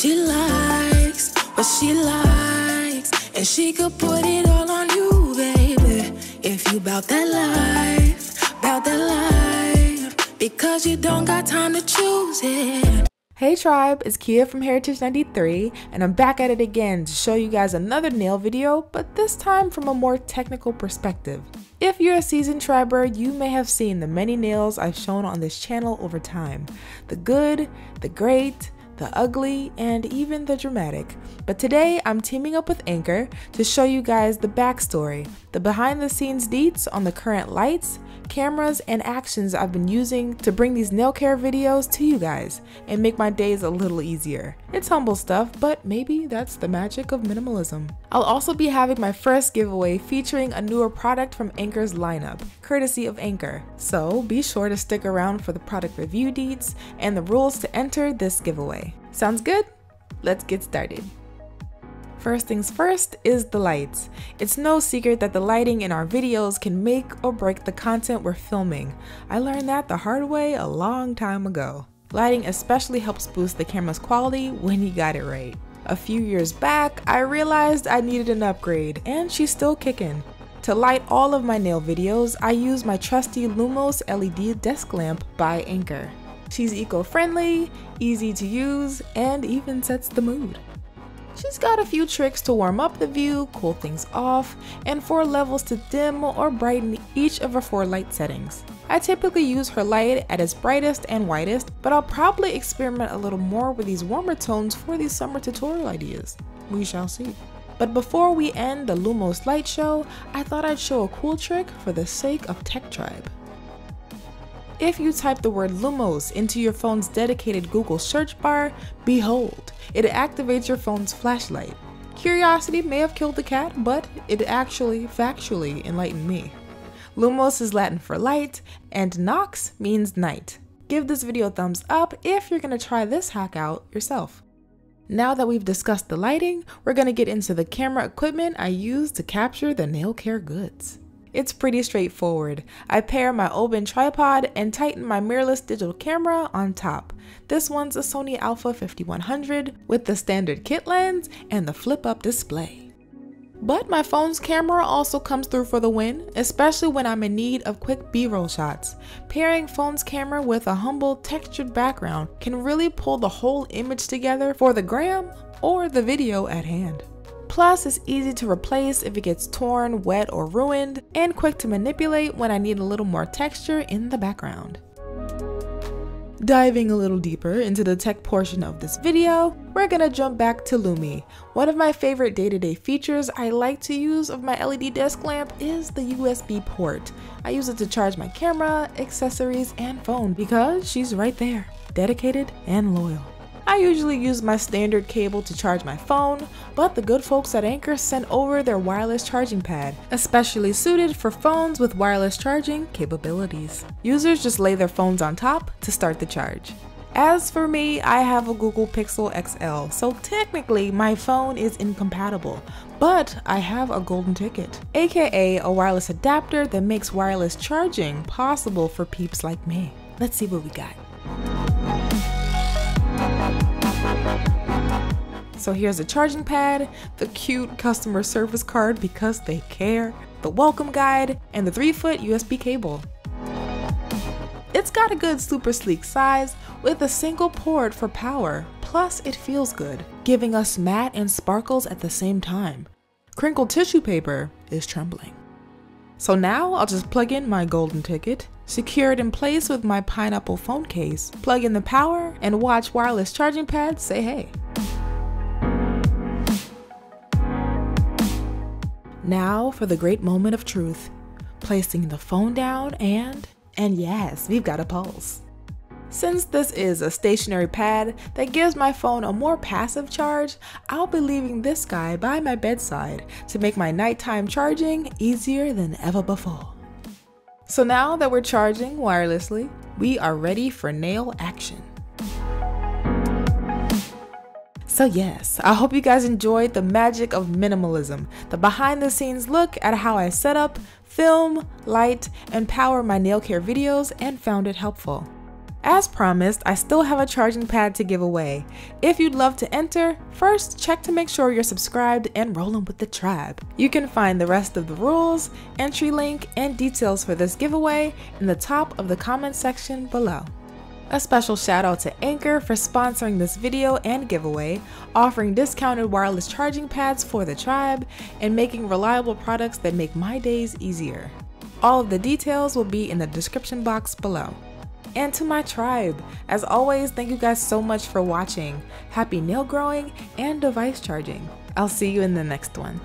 she likes, what she likes, and she could put it all on you, baby. If you bout that life, because you don't got time to choose it. Hey tribe, it's Kia from Hairitage93 and I'm back at it again to show you guys another nail video, but this time from a more technical perspective. If you're a seasoned triber, you may have seen the many nails I've shown on this channel over time. The good, the great, the ugly, and even the dramatic. But today I'm teaming up with Anker to show you guys the backstory, the behind the scenes deets on the current lights, cameras, and actions I've been using to bring these nail care videos to you guys and make my days a little easier. It's humble stuff, but maybe that's the magic of minimalism. I'll also be having my first giveaway featuring a newer product from Anker's lineup, courtesy of Anker. So be sure to stick around for the product review deets and the rules to enter this giveaway. Sounds good? Let's get started. First things first is the lights. It's no secret that the lighting in our videos can make or break the content we're filming. I learned that the hard way a long time ago. Lighting especially helps boost the camera's quality when you got it right. A few years back, I realized I needed an upgrade, and she's still kicking. To light all of my nail videos, I use my trusty Lumos LED desk lamp by Anker. She's eco-friendly, easy to use, and even sets the mood. She's got a few tricks to warm up the view, cool things off, and 4 levels to dim or brighten each of her 4 light settings. I typically use her light at its brightest and whitest, but I'll probably experiment a little more with these warmer tones for these summer tutorial ideas. We shall see. But before we end the Lumos light show, I thought I'd show a cool trick for the sake of Tech Tribe. If you type the word Lumos into your phone's dedicated Google search bar, behold, it activates your phone's flashlight. Curiosity may have killed the cat, but it actually factually enlightened me. Lumos is Latin for light, and Nox means night. Give this video a thumbs up if you're gonna try this hack out yourself. Now that we've discussed the lighting, we're gonna get into the camera equipment I use to capture the nail care goods. It's pretty straightforward. I pair my Oben tripod and tighten my mirrorless digital camera on top. This one's a Sony Alpha 5100 with the standard kit lens and the flip-up display. But my phone's camera also comes through for the win, especially when I'm in need of quick B-roll shots. Pairing phone's camera with a humble textured background can really pull the whole image together for the gram or the video at hand. Plus, it's easy to replace if it gets torn, wet, or ruined, and quick to manipulate when I need a little more texture in the background. Diving a little deeper into the tech portion of this video, we're gonna jump back to Lumi. One of my favorite day-to-day features I like to use of my LED desk lamp is the USB port. I use it to charge my camera, accessories, and phone because she's right there, dedicated and loyal. I usually use my standard cable to charge my phone, but the good folks at Anker sent over their wireless charging pad, especially suited for phones with wireless charging capabilities. Users just lay their phones on top to start the charge. As for me, I have a Google Pixel XL, so technically my phone is incompatible, but I have a golden ticket, aka a wireless adapter that makes wireless charging possible for peeps like me. Let's see what we got. So here's the charging pad, the cute customer service card because they care, the welcome guide, and the 3-foot USB cable. It's got a good super sleek size with a single port for power, plus it feels good, giving us matte and sparkles at the same time. Crinkled tissue paper is trembling. So now I'll just plug in my golden ticket, secure it in place with my pineapple phone case, plug in the power, and watch wireless charging pad say hey. Now for the great moment of truth, placing the phone down and yes, we've got a pulse. Since this is a stationary pad that gives my phone a more passive charge, I'll be leaving this guy by my bedside to make my nighttime charging easier than ever before. So now that we're charging wirelessly, we are ready for nail action. So yes, I hope you guys enjoyed the magic of minimalism, the behind the scenes look at how I set up, film, light, and power my nail care videos and found it helpful. As promised, I still have a charging pad to give away. If you'd love to enter, first check to make sure you're subscribed and rolling with the tribe. You can find the rest of the rules, entry link, and details for this giveaway in the top of the comment section below. A special shout out to Anker for sponsoring this video and giveaway, offering discounted wireless charging pads for the tribe, and making reliable products that make my days easier. All of the details will be in the description box below. And to my tribe, as always, thank you guys so much for watching. Happy nail growing and device charging. I'll see you in the next one.